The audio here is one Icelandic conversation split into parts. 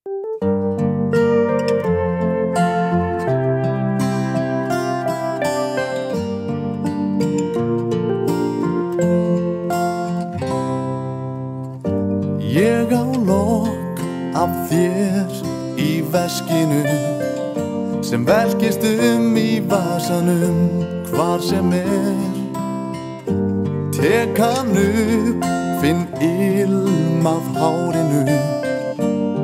Ég á lok af þér í veskinu sem velkist í vasanum hvar sem Tek hann upp, finn ilm af hárinu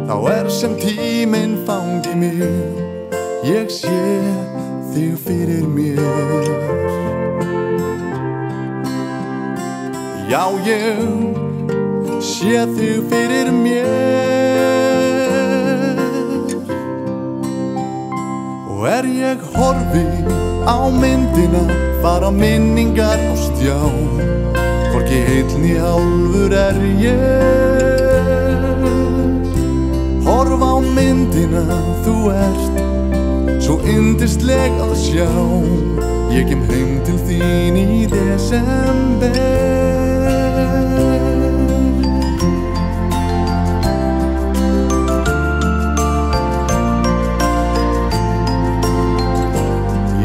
þá sem tíminn fangi mig Ég sé þig fyrir mér Já, ég sé þig fyrir mér Og ég horfi á myndina fara minningar á stjá Hvorki heill né álfur ég Horfa á myndina, þú ert svo yndisleg að sjá Ég kem heim til þín í desember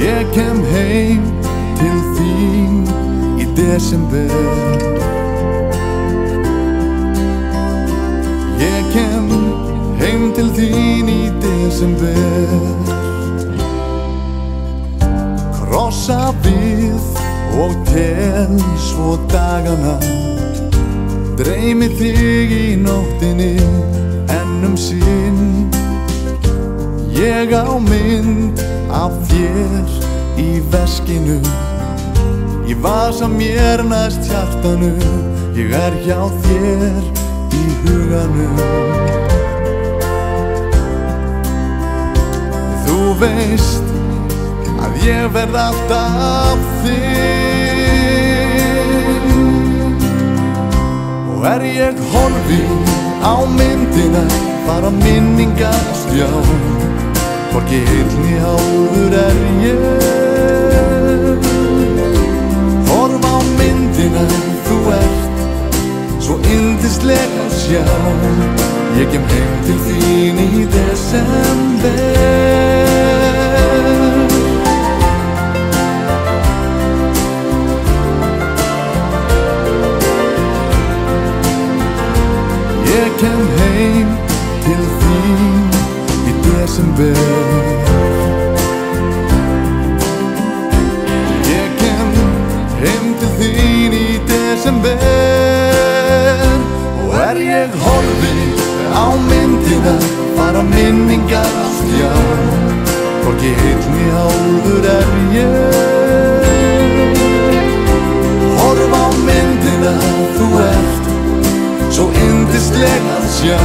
Ég kem heim til þín í desember Ég kem heim til þín í desember Krossa við og tel svo dagana Dreymi þig í nóttinni enn sinn Ég á mynd af þér í veskinu Í vasa mér næst hjartanu Ég hjá þér í huganum Þú veist að ég verð alltaf þinn Og ég horfi á myndina fara minningar á stjá Hvorki heill né álfur ég Horfa á myndina, þú ert svo yndisleg að sjá Ég kem heim til þín í desember Ég kem heim til þín í desember Ég kem heim til þín í desember Og ég horfi á myndina fara minningar á stjá Hvorki heill né álfur ég Horfa á myndina, þú ert svo yndisleg að sjá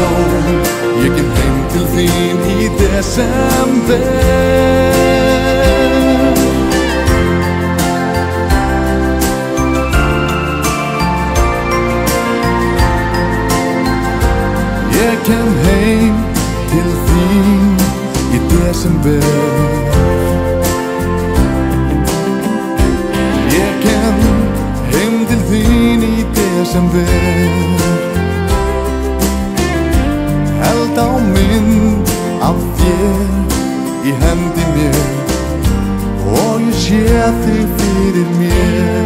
Ég kem heim til þín í desember Ég kem heim til þín í desember Ég kem heim til þín í desember Held á mynd af þér í hendi mér Og ég sé þig fyrir mér